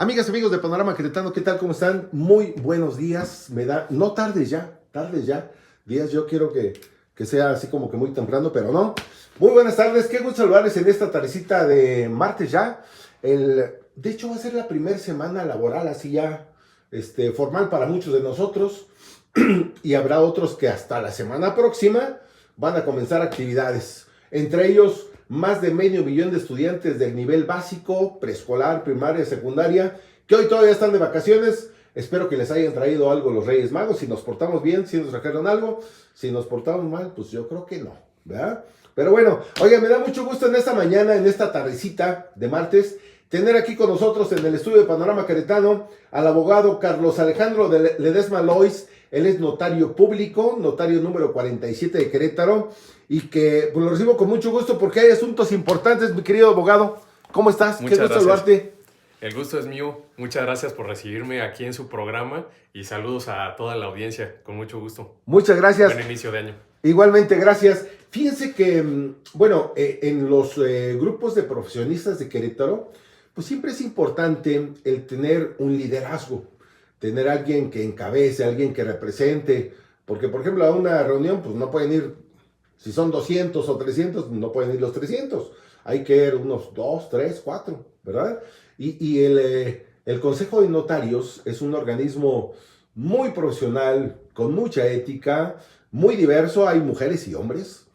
Amigas, amigos de Panorama Queretano, ¿qué tal? ¿Cómo están? Muy buenos días. No tardes ya. Días, yo quiero que sea así como que muy temprano, pero no. Muy buenas tardes, qué gusto saludarles en esta tardecita de martes ya. De hecho, va a ser la primera semana laboral, así ya formal para muchos de nosotros. Y habrá otros que hasta la semana próxima van a comenzar actividades. Entre ellos, más de medio millón de estudiantes del nivel básico, preescolar, primaria, secundaria, que hoy todavía están de vacaciones. Espero que les hayan traído algo los Reyes Magos. Si nos portamos bien, si nos trajeron algo. Si nos portamos mal, pues yo creo que no, ¿verdad? Pero bueno, oiga, me da mucho gusto en esta mañana, en esta tardecita de martes, tener aquí con nosotros en el estudio de Panorama Queretano al abogado Carlos Alejandro Ledesma Lois. Él es notario público, notario número 47 de Querétaro, y que pues, lo recibo con mucho gusto porque hay asuntos importantes, mi querido abogado. ¿Cómo estás? Muchas Qué gusto gracias. saludarte. El gusto es mío. Muchas gracias por recibirme aquí en su programa y saludos a toda la audiencia. Con mucho gusto. Muchas gracias. Buen inicio de año. Igualmente, gracias. Fíjense que, bueno, en los grupos de profesionistas de Querétaro, pues siempre es importante el tener un liderazgo, tener alguien que encabece, alguien que represente, porque, por ejemplo, a una reunión, pues no pueden ir, si son 200 o 300, no pueden ir los 300. Hay que ir unos 2, 3, 4, ¿verdad? Y el Consejo de Notarios es un organismo muy profesional, con mucha ética, muy diverso. Hay mujeres y hombres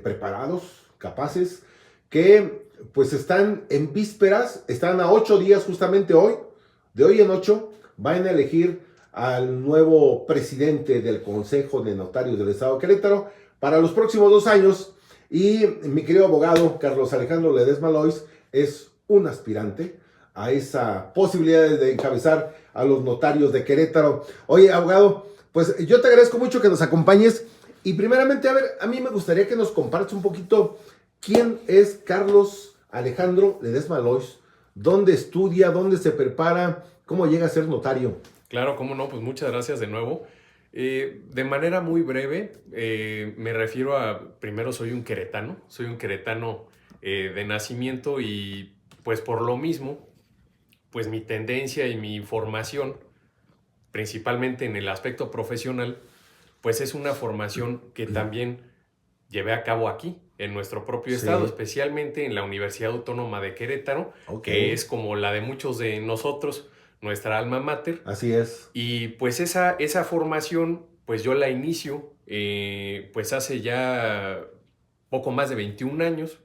preparados, capaces, que pues están en vísperas, están a 8 días justamente hoy, de hoy en 8, van a elegir al nuevo presidente del Consejo de Notarios del Estado de Querétaro para los próximos 2 años. Y mi querido abogado Carlos Alejandro Ledesma Lois es un aspirante a esa posibilidad de encabezar a los notarios de Querétaro. Oye, abogado, pues yo te agradezco mucho que nos acompañes. Y primeramente, a ver, a mí me gustaría que nos compartas un poquito quién es Carlos Alejandro Ledesma Lois, dónde estudia, dónde se prepara, cómo llega a ser notario. Claro, cómo no, pues muchas gracias de nuevo. De manera muy breve, me refiero a, primero soy un queretano de nacimiento y pues por lo mismo, pues mi tendencia y mi formación, principalmente en el aspecto profesional, pues es una formación que también llevé a cabo aquí, en nuestro propio estado, especialmente en la Universidad Autónoma de Querétaro, que es como la de muchos de nosotros, nuestra alma mater. Así es. Y pues esa formación, pues yo la inicio, pues hace ya poco más de 21 años,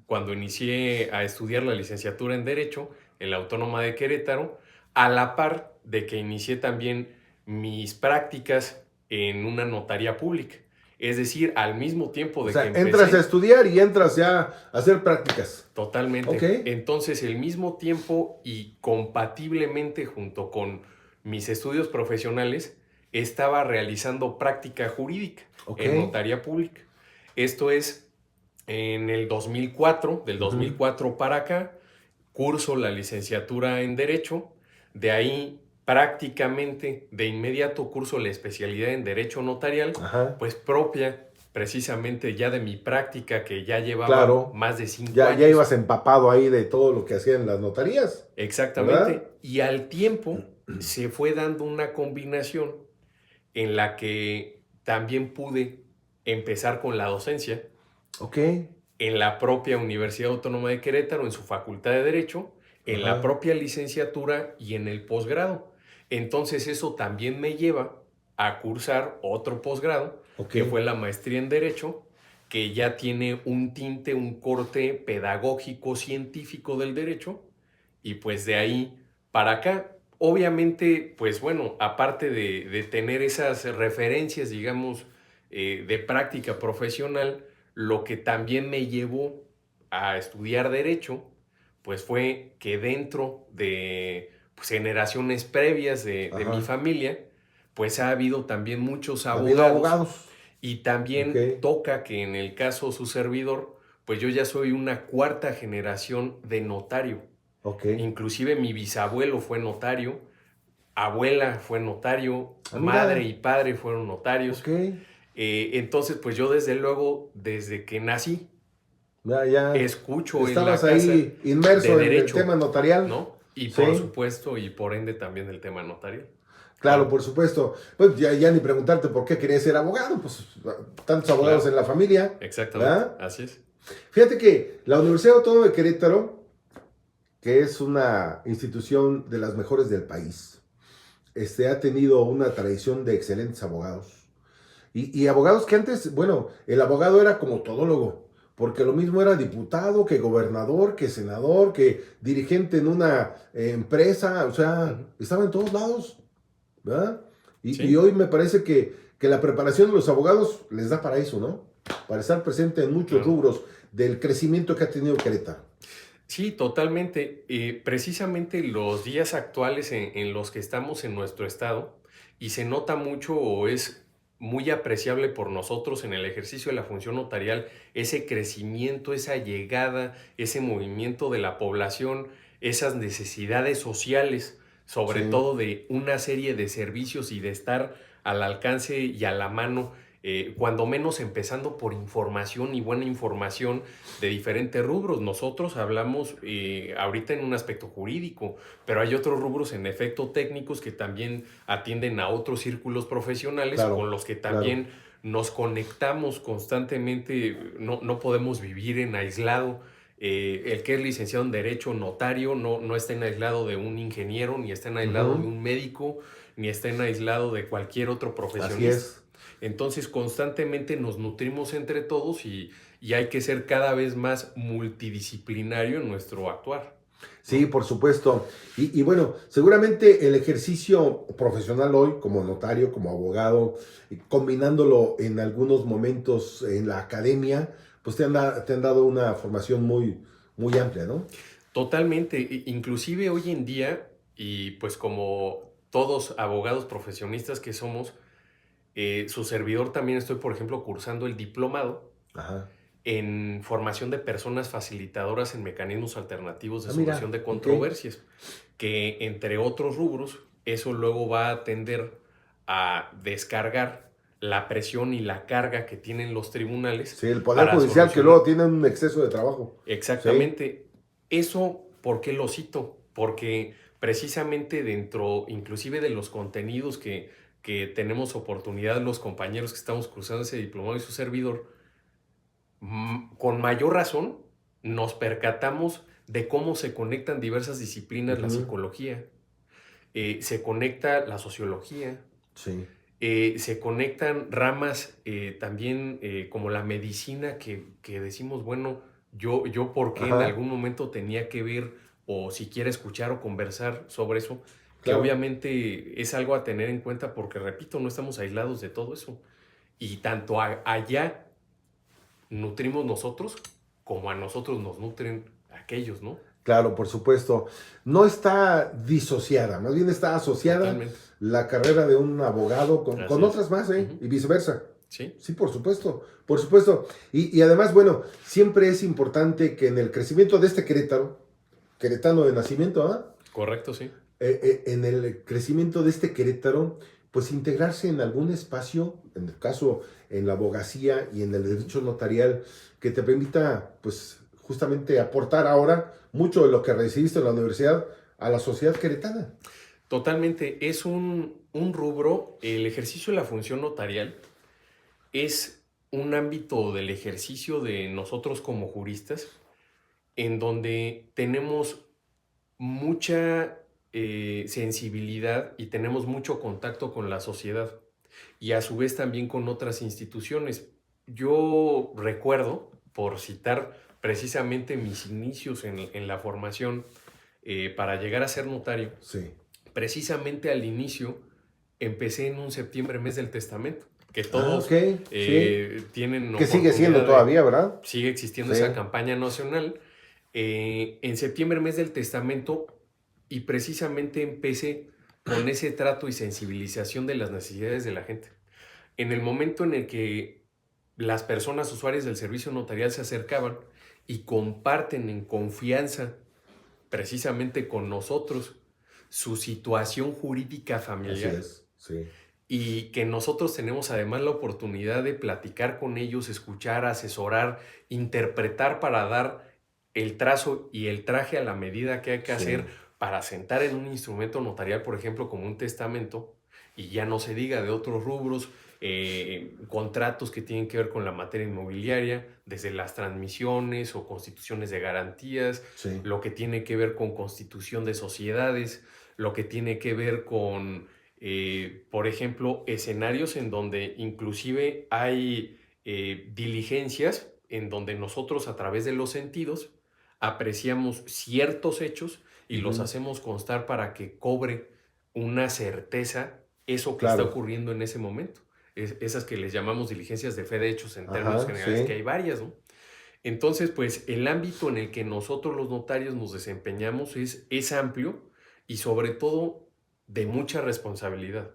cuando inicié a estudiar la licenciatura en Derecho en la Autónoma de Querétaro, a la par de que inicié también mis prácticas en una notaría pública. Es decir, al mismo tiempo de que empecé... Entras a estudiar y entras ya a hacer prácticas. Totalmente. Okay. Entonces, el mismo tiempo y compatiblemente junto con mis estudios profesionales, estaba realizando práctica jurídica en notaría pública. Esto es en el 2004, del 2004 para acá, curso la licenciatura en Derecho, de ahí prácticamente de inmediato curso la especialidad en Derecho Notarial, pues propia precisamente ya de mi práctica que ya llevaba más de 5 años. Ya ibas empapado ahí de todo lo que hacían las notarías. Exactamente. ¿Verdad? Y al tiempo se fue dando una combinación en la que también pude empezar con la docencia. En la propia Universidad Autónoma de Querétaro, en su Facultad de Derecho, en la propia licenciatura y en el posgrado. Entonces eso también me lleva a cursar otro posgrado, que fue la maestría en Derecho, que ya tiene un tinte, un corte pedagógico, científico del derecho, y pues de ahí para acá, obviamente, pues bueno, aparte de tener esas referencias, digamos, de práctica profesional, lo que también me llevó a estudiar Derecho, pues fue que dentro de pues, generaciones previas de mi familia, pues ha habido también muchos abogados. Y también toca que en el caso su servidor, pues yo ya soy una cuarta generación de notario. Inclusive mi bisabuelo fue notario, abuela fue notario, madre y padre fueron notarios. Entonces, pues yo desde luego, desde que nací, ya escucho en la estabas casa ahí inmerso de derecho, en el tema notarial, ¿no? Y Sí, por supuesto, y por ende también el tema notarial. claro, Claro, por supuesto. Pues ya ni preguntarte por qué querías ser abogado, pues tantos abogados en claro, la familia, exactamente, ¿verdad? así es. Fíjate que la Universidad Autónoma de Querétaro, que es una institución de las mejores del país, ha tenido una tradición de excelentes abogados. Y abogados que antes, bueno, el abogado era como todólogo, porque lo mismo era diputado, que gobernador, que senador, que dirigente en una empresa, o sea, Ujú. estaba en todos lados, ¿verdad? Y Sí, hoy me parece que la preparación de los abogados les da para eso, ¿no? Para estar presente en muchos claro. rubros del crecimiento que ha tenido Querétaro. Sí, totalmente. Precisamente los días actuales en los que estamos en nuestro estado, y se nota mucho o es muy apreciable por nosotros en el ejercicio de la función notarial, ese crecimiento, esa llegada, ese movimiento de la población, esas necesidades sociales, sobre Sí, todo de una serie de servicios y de estar al alcance y a la mano, cuando menos empezando por información y buena información de diferentes rubros. Nosotros hablamos ahorita en un aspecto jurídico, pero hay otros rubros en efecto técnicos que también atienden a otros círculos profesionales con claro, los que claro. también nos conectamos constantemente. No podemos vivir en aislado. El que es licenciado en Derecho, notario, no está en aislado de un ingeniero, ni está en aislado de Ujú, un médico, ni está en aislado de cualquier otro así profesionista. es. Entonces constantemente nos nutrimos entre todos y hay que ser cada vez más multidisciplinario en nuestro actuar, Sí, ¿no? por supuesto. Y bueno, seguramente el ejercicio profesional hoy, como notario, como abogado, combinándolo en algunos momentos en la academia, pues te han dado una formación muy amplia, ¿no? Totalmente. Inclusive hoy en día, y pues como todos abogados profesionistas que somos, su servidor también estoy, por ejemplo, cursando el diplomado Ajá. en formación de personas facilitadoras en mecanismos alternativos de Ah, solución mira, de ok. controversias, que entre otros rubros, eso luego va a tender a descargar la presión y la carga que tienen los tribunales Sí, el Poder para Judicial que solucionar. luego tiene un exceso de trabajo. Sí. Exactamente. Eso, ¿por qué lo cito? Porque precisamente dentro, inclusive de los contenidos que tenemos oportunidad los compañeros que estamos cursando ese diplomado y su servidor, con mayor razón nos percatamos de cómo se conectan diversas disciplinas, la Ujú, psicología, se conecta la sociología, sí, se conectan ramas también como la medicina que decimos, bueno, yo por qué en ajá, algún momento tenía que ver o siquiera escuchar o conversar sobre eso, que claro. obviamente es algo a tener en cuenta porque, repito, no estamos aislados de todo eso. Y tanto allá nutrimos nosotros como a nosotros nos nutren aquellos, ¿no? Claro, por supuesto. No está disociada, más bien está asociada Totalmente. la carrera de un abogado con Así es. otras más, ¿eh? Ujú. Y viceversa. Sí, Sí, por supuesto, por supuesto. Y además, bueno, siempre es importante que en el crecimiento de este Querétaro, queretano de nacimiento, ¿ah? correcto, sí. En el crecimiento de este Querétaro, pues integrarse en algún espacio, en el caso en la abogacía y en el Ujú. derecho notarial, que te permita, pues, justamente aportar ahora mucho de lo que recibiste en la universidad a la sociedad queretana. Totalmente. Es un rubro, el ejercicio de la función notarial es un ámbito del ejercicio de nosotros como juristas en donde tenemos mucha sensibilidad y tenemos mucho contacto con la sociedad y a su vez también con otras instituciones. Yo recuerdo, por citar precisamente mis inicios en la formación para llegar a ser notario, Sí. precisamente al inicio empecé en un septiembre, mes del testamento, que Ah, ok, todos sí. tienen Que sigue siendo oportunidad de, todavía, ¿verdad? sigue existiendo esa Sí. campaña nacional. En septiembre, mes del testamento, y precisamente empecé con ese trato y sensibilización de las necesidades de la gente. En el momento en el que las personas usuarias del servicio notarial se acercaban y comparten en confianza precisamente con nosotros su situación jurídica Así familiar es, sí. y que nosotros tenemos además la oportunidad de platicar con ellos, escuchar, asesorar, interpretar para dar el trazo y el traje a la medida que hay que Sí. hacer para sentar en un instrumento notarial, por ejemplo, como un testamento, y ya no se diga de otros rubros, contratos que tienen que ver con la materia inmobiliaria, desde las transmisiones o constituciones de garantías, Sí. lo que tiene que ver con constitución de sociedades, lo que tiene que ver con, por ejemplo, escenarios en donde inclusive hay diligencias en donde nosotros a través de los sentidos apreciamos ciertos hechos y los hacemos constar para que cobre una certeza eso que está Claro. ocurriendo en ese momento. Esas que les llamamos diligencias de fe de hechos en términos Ajá, generales, sí. que hay varias, ¿no? Entonces, pues el ámbito en el que nosotros los notarios nos desempeñamos es amplio y sobre todo de mucha responsabilidad.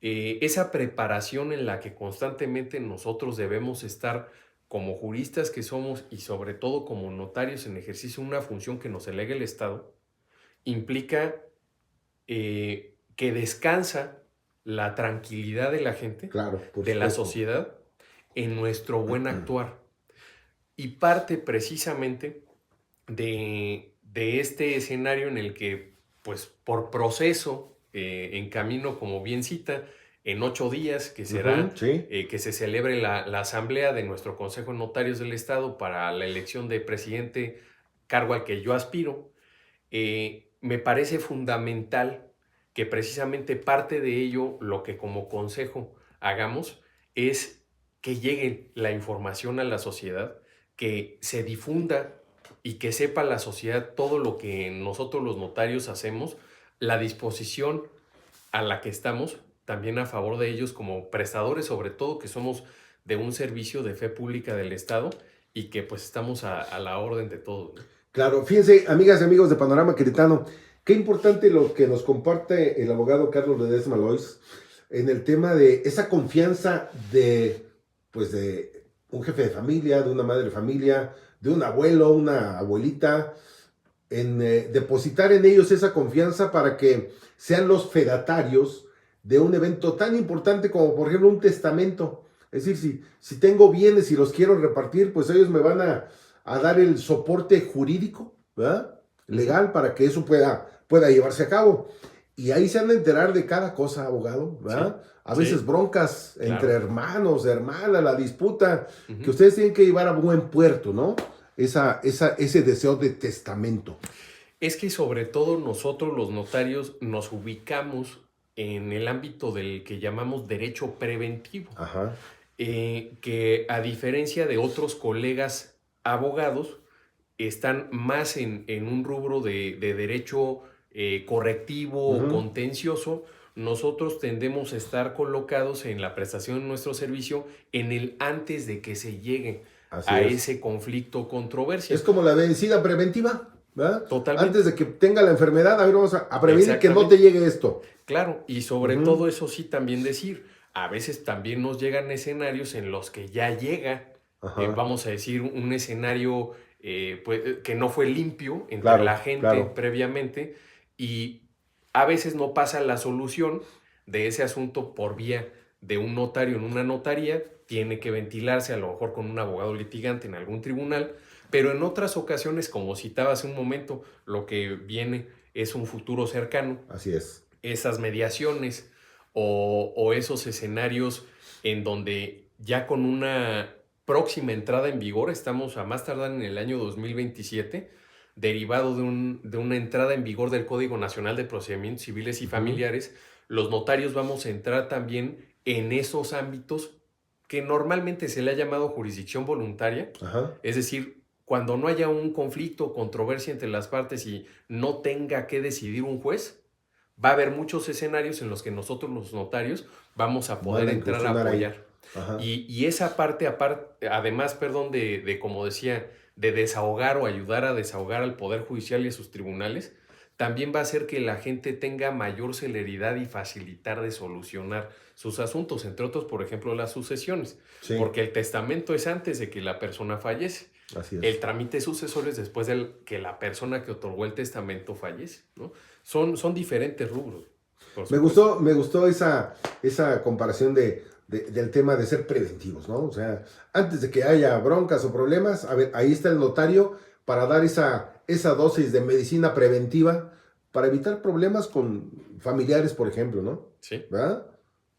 Esa preparación en la que constantemente nosotros debemos estar como juristas que somos y sobre todo como notarios en ejercicio de una función que nos delega el Estado, implica que descansa la tranquilidad de la gente, Claro, por de la supuesto. sociedad, en nuestro buen actuar. Y parte precisamente de este escenario en el que, pues por proceso, en camino, como bien cita, en 8 días, que será Sí. que se celebre la asamblea de nuestro Consejo de Notarios del Estado para la elección de presidente, cargo al que yo aspiro, me parece fundamental que precisamente parte de ello, lo que como consejo hagamos, es que llegue la información a la sociedad, que se difunda y que sepa la sociedad todo lo que nosotros los notarios hacemos, la disposición a la que estamos también a favor de ellos como prestadores, sobre todo que somos de un servicio de fe pública del Estado y que pues estamos a la orden de todos, ¿no? Claro, fíjense, amigas y amigos de Panorama Queretano, qué importante lo que nos comparte el abogado Carlos Ledesma Lois en el tema de esa confianza pues de un jefe de familia, de una madre de familia, de un abuelo, una abuelita, en depositar en ellos esa confianza para que sean los fedatarios de un evento tan importante como por ejemplo un testamento. Es decir, si tengo bienes y los quiero repartir, pues ellos me van a dar el soporte jurídico, ¿verdad? Legal, para que eso pueda llevarse a cabo. Y ahí se han de enterar de cada cosa, abogado, ¿verdad? Sí, a veces sí, broncas claro. entre hermanos, hermanas, la disputa, que ustedes tienen que llevar a buen puerto, ¿no? Ese deseo de testamento. Es que sobre todo nosotros los notarios nos ubicamos en el ámbito del que llamamos derecho preventivo. Ajá. Que a diferencia de otros colegas abogados, están más en un rubro de derecho correctivo o contencioso. Nosotros tendemos a estar colocados en la prestación de nuestro servicio en el antes de que se llegue a ese conflicto o controversia. Es como la medicina preventiva, ¿verdad? Totalmente. Antes de que tenga la enfermedad, a ver, vamos a prevenir que no te llegue esto. Claro, y sobre todo eso sí también decir, a veces también nos llegan escenarios en los que ya llega, vamos a decir, un escenario pues, que no fue limpio entre la gente previamente, y a veces no pasa la solución de ese asunto por vía de un notario en una notaría, tiene que ventilarse a lo mejor con un abogado litigante en algún tribunal, pero en otras ocasiones, como citaba hace un momento, lo que viene es un futuro cercano. Así es. Esas mediaciones o esos escenarios en donde ya con una próxima entrada en vigor, estamos a más tardar en el año 2027, derivado de una entrada en vigor del Código Nacional de Procedimientos Civiles y Familiares, los notarios vamos a entrar también en esos ámbitos que normalmente se le ha llamado jurisdicción voluntaria, es decir, cuando no haya un conflicto o controversia entre las partes y no tenga que decidir un juez, va a haber muchos escenarios en los que nosotros los notarios vamos a poder entrar a apoyar. Y esa parte, además, de, como decía, de desahogar o ayudar a desahogar al Poder Judicial y a sus tribunales, también va a hacer que la gente tenga mayor celeridad y facilitar de solucionar sus asuntos, entre otros, por ejemplo, las sucesiones. Sí. Porque el testamento es antes de que la persona fallece. Así es. El trámite sucesorio es después de que la persona que otorgó el testamento fallece, ¿no? Son diferentes rubros. Me gustó esa comparación del tema de ser preventivos, ¿no? O sea, antes de que haya broncas o problemas, a ver, ahí está el notario para dar esa dosis de medicina preventiva para evitar problemas con familiares, por ejemplo, ¿no? Sí. ¿Verdad?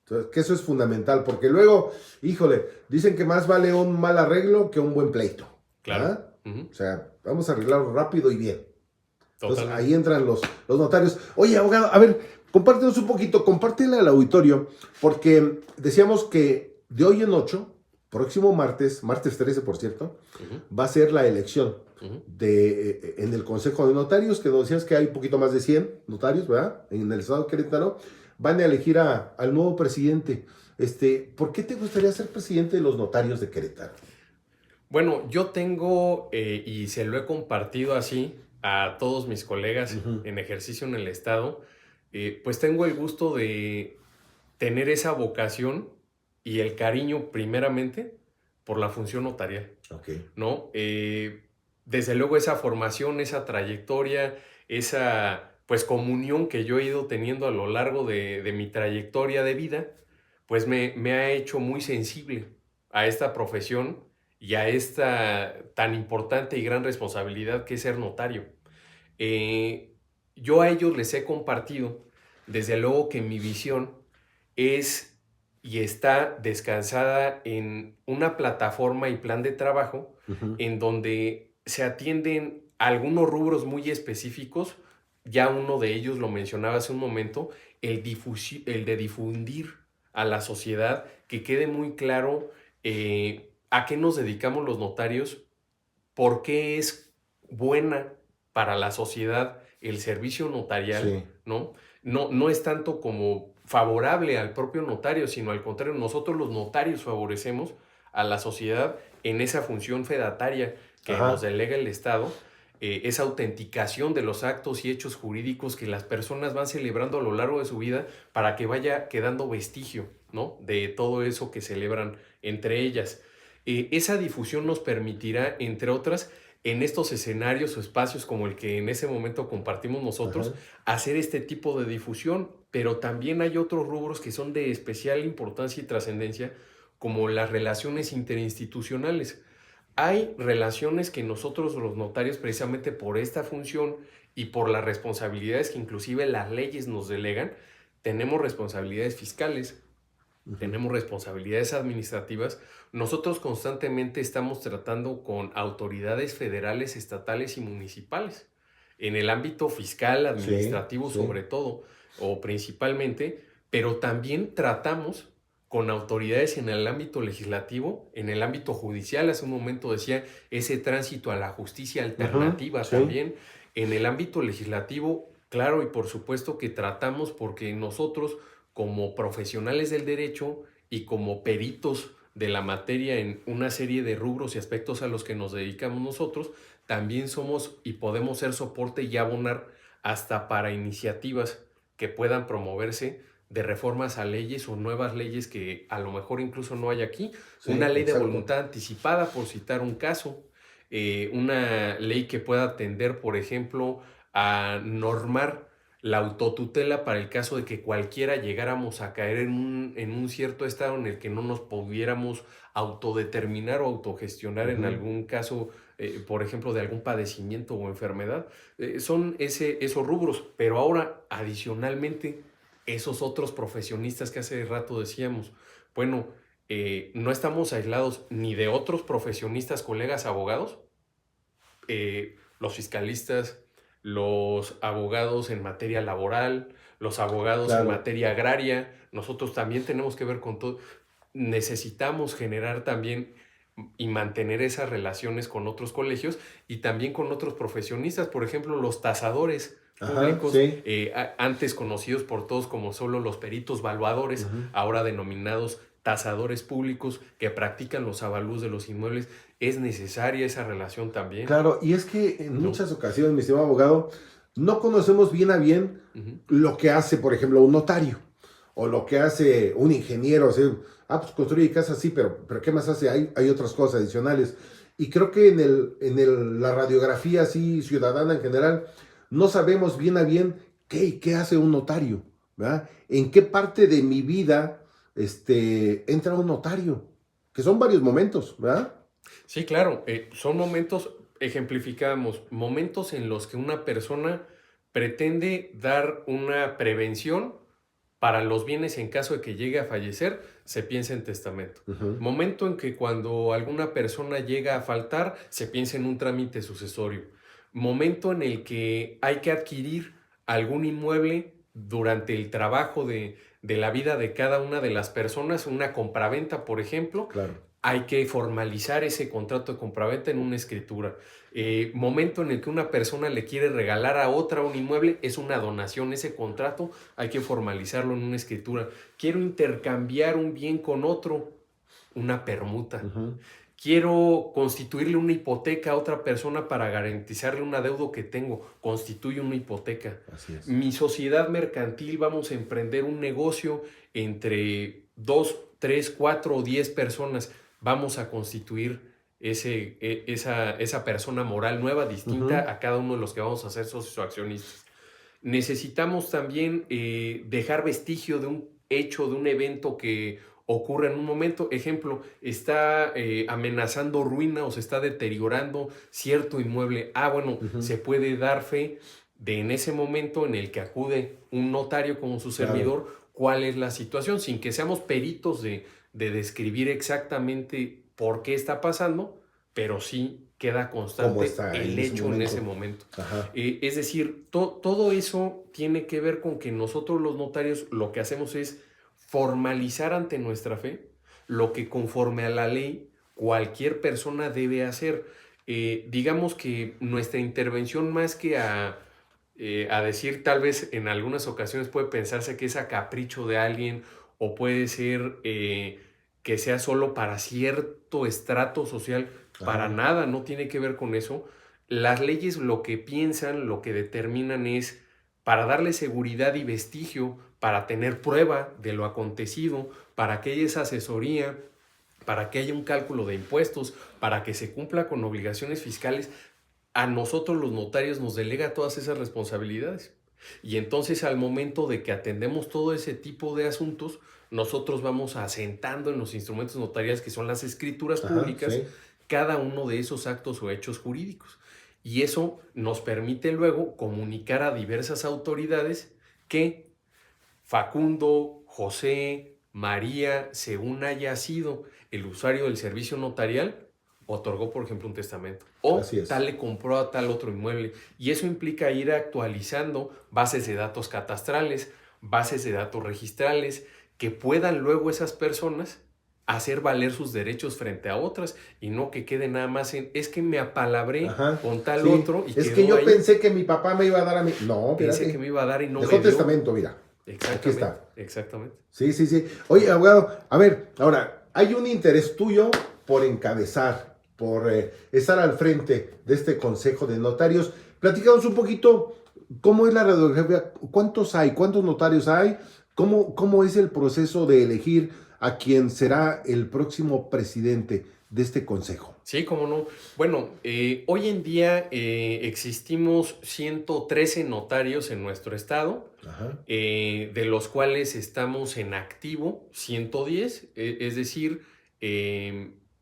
Entonces, que eso es fundamental, porque luego, híjole, dicen que más vale un mal arreglo que un buen pleito. Claro. ¿Verdad? O sea, vamos a arreglarlo rápido y bien. Entonces, Totalmente. ahí entran los notarios. Oye, abogado, a ver, compártenos un poquito, compártela al auditorio, porque decíamos que de hoy en 8, próximo martes 13, por cierto, va a ser la elección en el Consejo de Notarios, que nos decías que hay un poquito más de 100 notarios, ¿verdad? En el estado de Querétaro, van a elegir al nuevo presidente. ¿Por qué te gustaría ser presidente de los notarios de Querétaro? Bueno, yo tengo, y se lo he compartido así a todos mis colegas en ejercicio en el estado, pues tengo el gusto de tener esa vocación y el cariño primeramente por la función notarial, ¿no? Desde luego esa formación, esa trayectoria, esa pues comunión que yo he ido teniendo a lo largo de mi trayectoria de vida, pues me ha hecho muy sensible a esta profesión y a esta tan importante y gran responsabilidad que es ser notario. Yo a ellos les he compartido, desde luego que mi visión es y está descansada en una plataforma y plan de trabajo en donde se atienden algunos rubros muy específicos. Ya uno de ellos lo mencionaba hace un momento, el de difundir a la sociedad, que quede muy claro a qué nos dedicamos los notarios, por qué es buena para la sociedad el servicio notarial, ¿no? No es tanto como favorable al propio notario, sino al contrario, nosotros los notarios favorecemos a la sociedad en esa función fedataria que nos delega el Estado, esa autenticación de los actos y hechos jurídicos que las personas van celebrando a lo largo de su vida para que vaya quedando vestigio, ¿no? De todo eso que celebran entre ellas. Esa difusión nos permitirá, entre otras, en estos escenarios o espacios como el que en ese momento compartimos nosotros, hacer este tipo de difusión, pero también hay otros rubros que son de especial importancia y trascendencia, como las relaciones interinstitucionales. Hay relaciones que nosotros los notarios, precisamente por esta función y por las responsabilidades que inclusive las leyes nos delegan, tenemos responsabilidades fiscales, tenemos responsabilidades administrativas. Nosotros constantemente estamos tratando con autoridades federales, estatales y municipales. En el ámbito fiscal, administrativo sobre todo, o principalmente, pero también tratamos con autoridades en el ámbito legislativo, en el ámbito judicial. Hace un momento decía ese tránsito a la justicia alternativa también. En el ámbito legislativo, claro, y por supuesto que tratamos porque nosotros, como profesionales del derecho y como peritos de la materia en una serie de rubros y aspectos a los que nos dedicamos nosotros, también somos y podemos ser soporte y abonar hasta para iniciativas que puedan promoverse de reformas a leyes o nuevas leyes que a lo mejor incluso no hay aquí. Una ley de voluntad anticipada, por citar un caso, una ley que pueda atender, por ejemplo, a normar la autotutela para el caso de que cualquiera llegáramos a caer en un cierto estado en el que no nos pudiéramos autodeterminar o autogestionar en algún caso, por ejemplo, de algún padecimiento o enfermedad. Son esos rubros, pero ahora adicionalmente esos otros profesionistas que hace rato decíamos, bueno, no estamos aislados ni de otros profesionistas, colegas abogados, los fiscalistas, los abogados en materia laboral, los abogados en materia agraria. Nosotros también tenemos que ver con todo. Necesitamos generar también y mantener esas relaciones con otros colegios y también con otros profesionistas, por ejemplo, los tasadores públicos, antes conocidos por todos como solo los peritos valuadores, ahora denominados tasadores públicos que practican los avalúos de los inmuebles. Es necesaria esa relación también. Claro, y es que en muchas ocasiones, mi estimado abogado, no conocemos bien a bien lo que hace, por ejemplo, un notario o lo que hace un ingeniero. O sea, pues construye casas, sí, pero ¿qué más hace? Hay otras cosas adicionales. Y creo que la radiografía así ciudadana en general, no sabemos bien a bien qué hace un notario, ¿verdad? ¿En qué parte de mi vida entra un notario? Que son varios momentos, ¿verdad? Sí, claro, son momentos, ejemplificamos, momentos en los que una persona pretende dar una prevención para los bienes en caso de que llegue a fallecer, se piensa en testamento. Momento en que cuando alguna persona llega a faltar, se piensa en un trámite sucesorio. Momento en el que hay que adquirir algún inmueble durante el trabajo de la vida de cada una de las personas, una compraventa, por ejemplo. Claro. Hay que formalizar ese contrato de compraventa en una escritura. Momento en el que una persona le quiere regalar a otra un inmueble, es una donación. Ese contrato hay que formalizarlo en una escritura. Quiero intercambiar un bien con otro, una permuta. Quiero constituirle una hipoteca a otra persona para garantizarle un adeudo que tengo. Constituye una hipoteca. Así es. Mi sociedad mercantil, vamos a emprender un negocio entre 2, 3, 4 o 10 personas. Vamos a constituir esa persona moral nueva, distinta a cada uno de los que vamos a ser socios o accionistas. Necesitamos también dejar vestigio de un hecho, de un evento que ocurre en un momento. Ejemplo, está amenazando ruina o se está deteriorando cierto inmueble. Bueno, se puede dar fe de en ese momento en el que acude un notario como su servidor, cuál es la situación, sin que seamos peritos de describir exactamente por qué está pasando, pero sí queda constante el hecho en ese momento. Es decir, todo eso tiene que ver con que nosotros los notarios lo que hacemos es formalizar ante nuestra fe lo que conforme a la ley cualquier persona debe hacer. Digamos que nuestra intervención, más que a decir, tal vez en algunas ocasiones puede pensarse que es a capricho de alguien o puede ser que sea solo para cierto estrato social. Para nada, no tiene que ver con eso. Las leyes lo que piensan, lo que determinan es para darle seguridad y vestigio, para tener prueba de lo acontecido, para que haya esa asesoría, para que haya un cálculo de impuestos, para que se cumpla con obligaciones fiscales. A nosotros los notarios nos delega todas esas responsabilidades. Y entonces al momento de que atendemos todo ese tipo de asuntos, nosotros vamos asentando en los instrumentos notariales, que son las escrituras públicas, cada uno de esos actos o hechos jurídicos. Y eso nos permite luego comunicar a diversas autoridades que Facundo, José, María, según haya sido el usuario del servicio notarial, otorgó, por ejemplo, un testamento. O tal le compró a tal otro inmueble. Y eso implica ir actualizando bases de datos catastrales, bases de datos registrales, que puedan luego esas personas hacer valer sus derechos frente a otras y no que quede nada más en, es que me apalabré con tal otro. Y es que yo pensé que mi papá me iba a dar a mí. No, pensé que me iba a dar y no dejó me dio. Testamento, mira. Exactamente. Aquí está. Exactamente. Sí. Oye, abogado, a ver, ahora, hay un interés tuyo por encabezar, por estar al frente de este Consejo de Notarios. Platicamos un poquito cómo es la radiografía, cuántos hay, cuántos notarios hay, cómo es el proceso de elegir a quien será el próximo presidente de este consejo. Sí, cómo no. Bueno, hoy en día existimos 113 notarios en nuestro estado, de los cuales estamos en activo 110, es decir,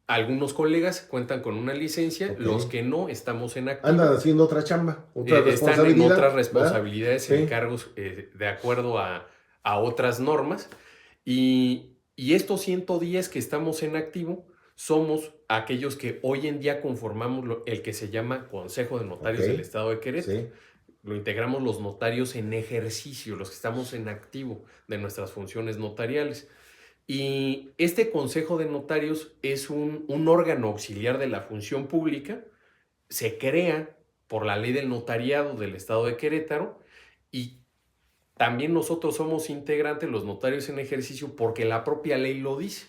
algunos colegas cuentan con una licencia, los que no estamos en activo. Andan haciendo otra chamba, otra responsabilidad. Están en otras responsabilidades, encargos de acuerdo a otras normas. Y estos 110 que estamos en activo somos aquellos que hoy en día conformamos el que se llama Consejo de Notarios del Estado de Querétaro. Lo integramos los notarios en ejercicio, los que estamos en activo de nuestras funciones notariales. Y este Consejo de Notarios es un órgano auxiliar de la función pública. Se crea por la ley del notariado del Estado de Querétaro y también nosotros somos integrantes, los notarios en ejercicio, porque la propia ley lo dice.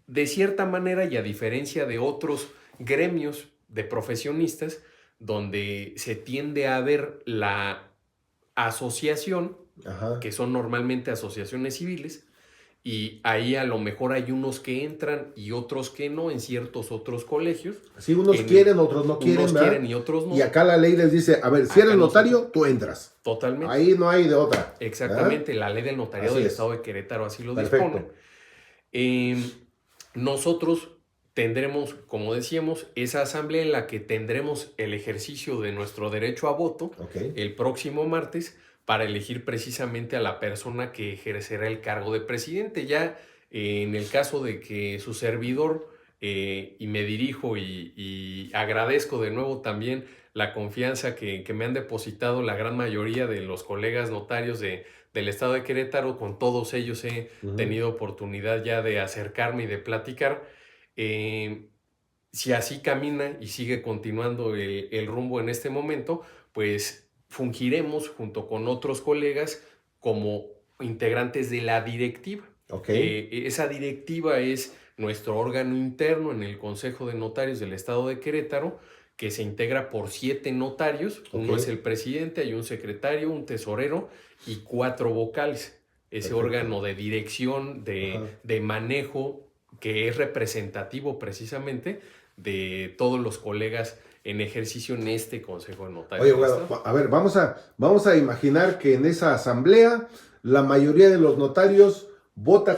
De cierta manera, y a diferencia de otros gremios de profesionistas, donde se tiende a ver la asociación, que son normalmente asociaciones civiles, y ahí a lo mejor hay unos que entran y otros que no en ciertos otros colegios. Sí, unos quieren, otros no quieren. Unos quieren y otros no. Y acá la ley les dice, a ver, si eres notario, tú entras. Totalmente. Ahí no hay de otra. Exactamente, la ley del notariado del Estado de Querétaro así lo dispone. Nosotros tendremos, como decíamos, esa asamblea en la que tendremos el ejercicio de nuestro derecho a voto el próximo martes para elegir precisamente a la persona que ejercerá el cargo de presidente. Ya en el caso de que su servidor, y me dirijo y agradezco de nuevo también la confianza que me han depositado la gran mayoría de los colegas notarios del estado de Querétaro, con todos ellos he tenido oportunidad ya de acercarme y de platicar. Si así camina y sigue continuando el rumbo en este momento, pues fungiremos junto con otros colegas como integrantes de la directiva. Esa directiva es nuestro órgano interno en el Consejo de Notarios del Estado de Querétaro, que se integra por 7 notarios. Uno es el presidente, hay un secretario, un tesorero y 4 vocales. Ese órgano de dirección, de manejo, que es representativo precisamente de todos los colegas en ejercicio en este Consejo de Notarios. Oye, bueno, a ver, vamos a imaginar que en esa asamblea la mayoría de los notarios vota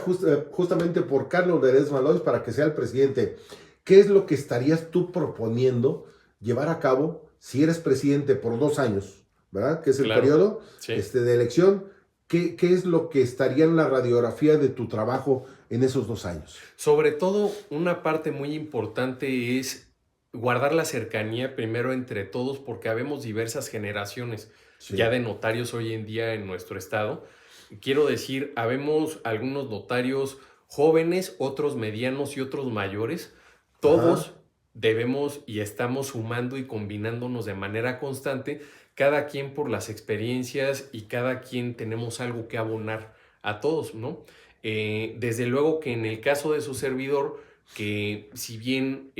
justamente por Carlos Ledesma Lois para que sea el presidente. ¿Qué es lo que estarías tú proponiendo llevar a cabo si eres presidente por 2 años, ¿verdad? Que es el periodo de elección. ¿Qué es lo que estaría en la radiografía de tu trabajo en esos 2 años? Sobre todo, una parte muy importante es guardar la cercanía primero entre todos, porque habemos diversas generaciones ya de notarios hoy en día en nuestro estado. Quiero decir, habemos algunos notarios jóvenes, otros medianos y otros mayores. Todos debemos y estamos sumando y combinándonos de manera constante, cada quien por las experiencias y cada quien tenemos algo que abonar a todos, ¿no? Desde luego que en el caso de su servidor, que si bien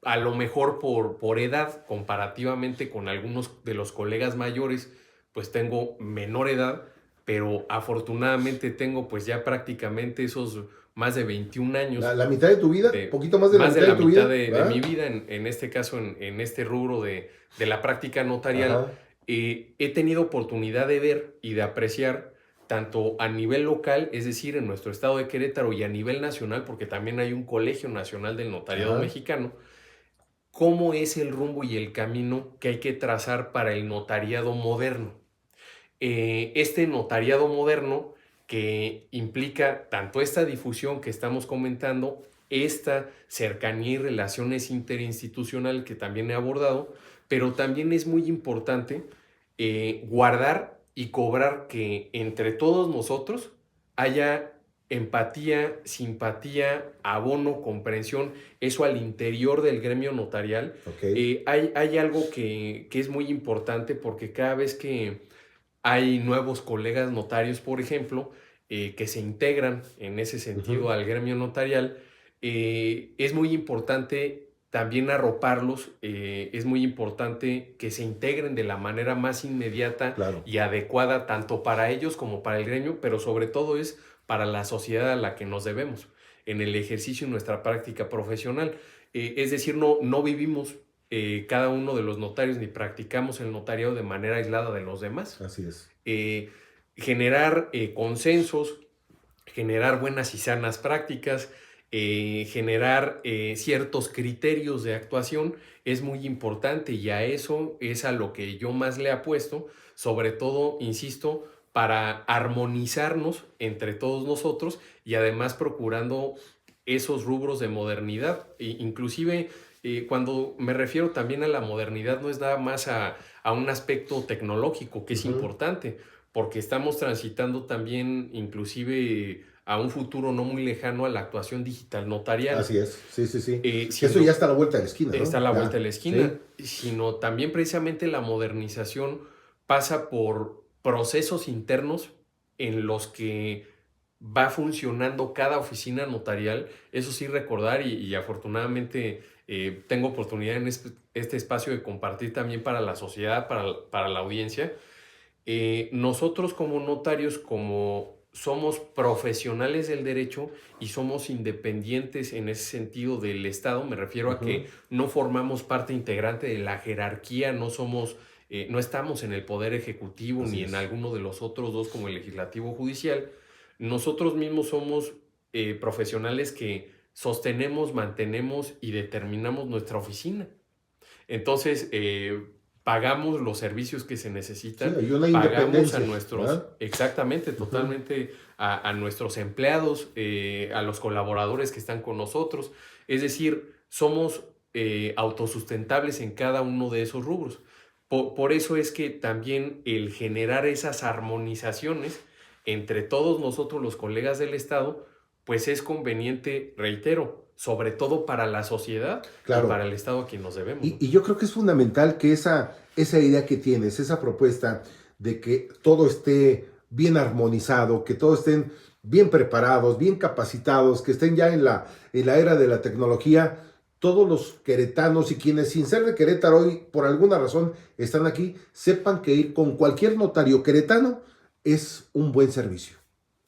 a lo mejor por edad, comparativamente con algunos de los colegas mayores, pues tengo menor edad, pero afortunadamente tengo pues ya prácticamente esos más de 21 años. ¿La mitad de tu vida? ¿Poquito más de la mitad de tu vida? Más de la mitad de mi vida, en este caso, en este rubro de la práctica notarial. He tenido oportunidad de ver y de apreciar tanto a nivel local, es decir, en nuestro estado de Querétaro, y a nivel nacional, porque también hay un Colegio Nacional del Notariado Mexicano, cómo es el rumbo y el camino que hay que trazar para el notariado moderno. Este notariado moderno que implica tanto esta difusión que estamos comentando, esta cercanía y relaciones interinstitucionales que también he abordado, pero también es muy importante guardar y cobrar que entre todos nosotros haya empatía, simpatía, abono, comprensión, eso al interior del gremio notarial. Hay algo que es muy importante, porque cada vez que hay nuevos colegas notarios, por ejemplo, que se integran en ese sentido al gremio notarial, es muy importante también arroparlos, es muy importante que se integren de la manera más inmediata y adecuada, tanto para ellos como para el gremio, pero sobre todo es para la sociedad a la que nos debemos en el ejercicio de nuestra práctica profesional. Es decir, no vivimos cada uno de los notarios ni practicamos el notariado de manera aislada de los demás. Así es. Generar consensos, generar buenas y sanas prácticas, generar ciertos criterios de actuación es muy importante, y a eso es a lo que yo más le apuesto, sobre todo, insisto, para armonizarnos entre todos nosotros y además procurando esos rubros de modernidad. Inclusive cuando me refiero también a la modernidad, no es nada más a un aspecto tecnológico, que es importante, porque estamos transitando también inclusive a un futuro no muy lejano a la actuación digital notarial. Así es, sí. Eso ya está a la vuelta de la esquina, ¿no? Está a la vuelta de la esquina, sino también precisamente la modernización pasa por procesos internos en los que va funcionando cada oficina notarial. Eso sí, recordar, y afortunadamente tengo oportunidad en este espacio de compartir también para la sociedad, para la audiencia. Nosotros como notarios, como somos profesionales del derecho y somos independientes en ese sentido del Estado, me refiero a que no formamos parte integrante de la jerarquía, no estamos en el Poder Ejecutivo ni en alguno de los otros dos como el Legislativo o Judicial. Nosotros mismos somos profesionales que sostenemos, mantenemos y determinamos nuestra oficina. Entonces, pagamos los servicios que se necesitan, sí, hay una pagamos a independencia, nuestros, ¿verdad? exactamente, totalmente, a nuestros empleados, a los colaboradores que están con nosotros. Es decir, somos autosustentables en cada uno de esos rubros. Por eso es que también el generar esas armonizaciones entre todos nosotros los colegas del Estado, pues es conveniente, reitero, sobre todo para la sociedad y para el Estado a quien nos debemos. Y yo creo que es fundamental que esa idea que tienes, esa propuesta de que todo esté bien armonizado, que todos estén bien preparados, bien capacitados, que estén ya en la era de la tecnología, todos los queretanos y quienes sin ser de Querétaro hoy por alguna razón están aquí, sepan que ir con cualquier notario queretano es un buen servicio.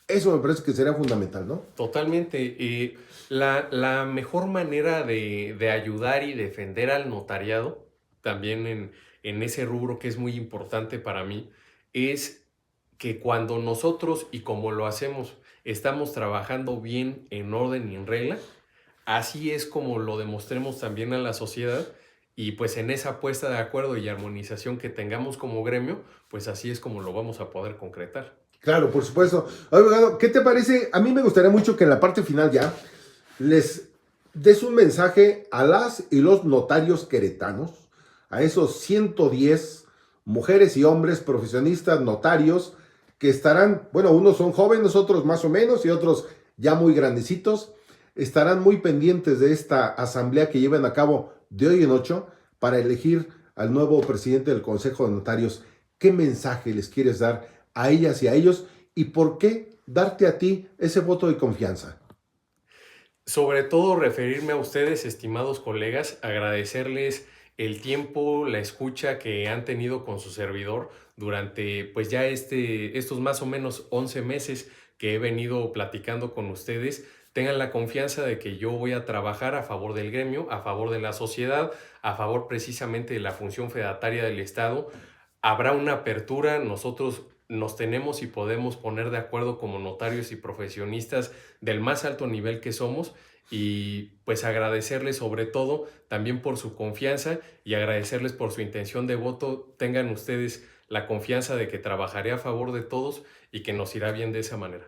Eso me parece que sería fundamental, ¿no? Totalmente. La mejor manera de ayudar y defender al notariado, también en ese rubro que es muy importante para mí, es que cuando nosotros, y como lo hacemos, estamos trabajando bien, en orden y en regla, así es como lo demostremos también a la sociedad, y pues en esa puesta de acuerdo y armonización que tengamos como gremio, pues así es como lo vamos a poder concretar. Claro, por supuesto. Oye, abogado, ¿qué te parece? A mí me gustaría mucho que en la parte final ya les des un mensaje a las y los notarios queretanos, a esos 110 mujeres y hombres profesionistas notarios que estarán, bueno, unos son jóvenes, otros más o menos y otros ya muy grandecitos, estarán muy pendientes de esta asamblea que llevan a cabo de hoy en 8 para elegir al nuevo presidente del Consejo de Notarios. ¿Qué mensaje les quieres dar a ellas y a ellos? ¿Y por qué darte a ti ese voto de confianza? Sobre todo referirme a ustedes, estimados colegas, agradecerles el tiempo, la escucha que han tenido con su servidor durante pues ya estos más o menos 11 meses que he venido platicando con ustedes. Tengan la confianza de que yo voy a trabajar a favor del gremio, a favor de la sociedad, a favor precisamente de la función fedataria del Estado. Habrá una apertura, nosotros nos tenemos y podemos poner de acuerdo como notarios y profesionistas del más alto nivel que somos, y pues agradecerles sobre todo también por su confianza y agradecerles por su intención de voto. Tengan ustedes la confianza de que trabajaré a favor de todos y que nos irá bien de esa manera.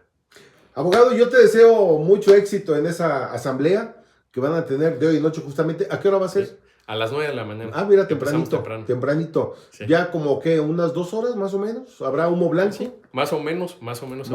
Abogado, yo te deseo mucho éxito en esa asamblea que van a tener de hoy en 8 justamente. ¿A qué hora va a ser? Sí, a las 9 de la mañana. Ah, mira, tempranito. Sí. Ya como que unas 2 horas más o menos. ¿Habrá humo blanco? Sí, más o menos. Más o menos.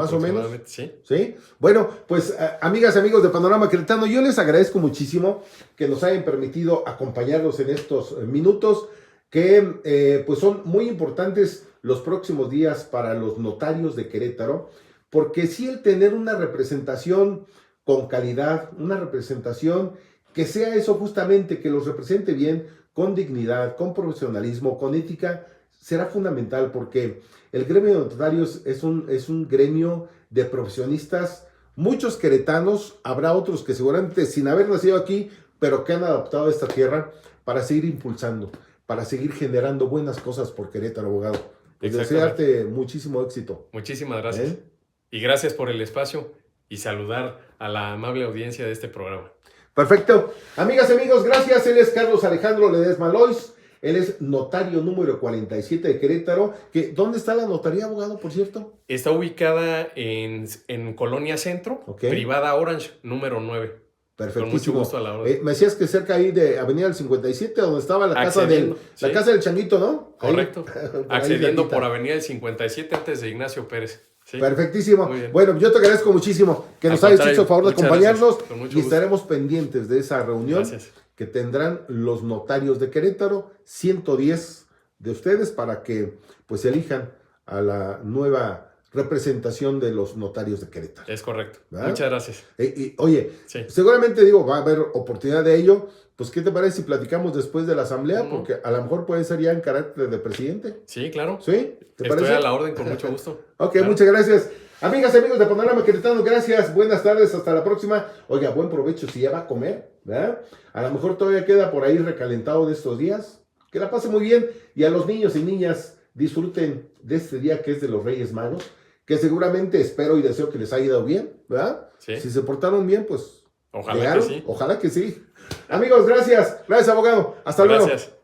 Sí. Sí. Bueno, pues amigas y amigos de Panorama Queretano, yo les agradezco muchísimo que nos hayan permitido acompañarlos en estos minutos que pues son muy importantes los próximos días para los notarios de Querétaro, porque sí el tener una representación con calidad, una representación que sea eso justamente, que los represente bien, con dignidad, con profesionalismo, con ética, será fundamental, porque el gremio de notarios es un gremio de profesionistas, muchos queretanos, habrá otros que seguramente sin haber nacido aquí, pero que han adoptado esta tierra para seguir impulsando, para seguir generando buenas cosas por Querétaro, abogado. Pues desearte muchísimo éxito. Muchísimas gracias. Y gracias por el espacio y saludar a la amable audiencia de este programa. Perfecto. Amigas y amigos, gracias. Él es Carlos Alejandro Ledesma Lois. Él es notario número 47 de Querétaro. ¿Dónde está la notaría, abogado, por cierto? Está ubicada en Colonia Centro, privada Orange, número 9. Perfectísimo. Con mucho gusto a la orden. Me decías que cerca ahí de Avenida del 57, donde estaba la casa del Changuito, ¿no? Correcto. Accediendo por Avenida del 57 antes de Ignacio Pérez. Sí. Perfectísimo. Bueno, yo te agradezco muchísimo que nos hayas hecho el favor de acompañarnos y estaremos pendientes de esa reunión que tendrán los notarios de Querétaro, 110 de ustedes, para que pues elijan a la nueva representación de los notarios de Querétaro. Es correcto. ¿Verdad? Muchas gracias. Oye, seguramente va a haber oportunidad de ello. Pues, ¿qué te parece si platicamos después de la asamblea? Porque a lo mejor puede ser ya en carácter de presidente. Sí, claro. ¿Sí? ¿Te parece? Estoy a la orden, con mucho gusto. Ok, claro. Muchas gracias. Amigas y amigos de Panorama Queretano, gracias. Buenas tardes, hasta la próxima. Oiga, buen provecho si ya va a comer, ¿verdad? A lo mejor todavía queda por ahí recalentado de estos días. Que la pase muy bien. Y a los niños y niñas, disfruten de este día que es de los Reyes Magos, que seguramente espero y deseo que les haya ido bien, ¿verdad? Sí. Si se portaron bien, pues Ojalá que sí. Ojalá que sí. Amigos, gracias. Gracias, abogado. Hasta luego. Gracias.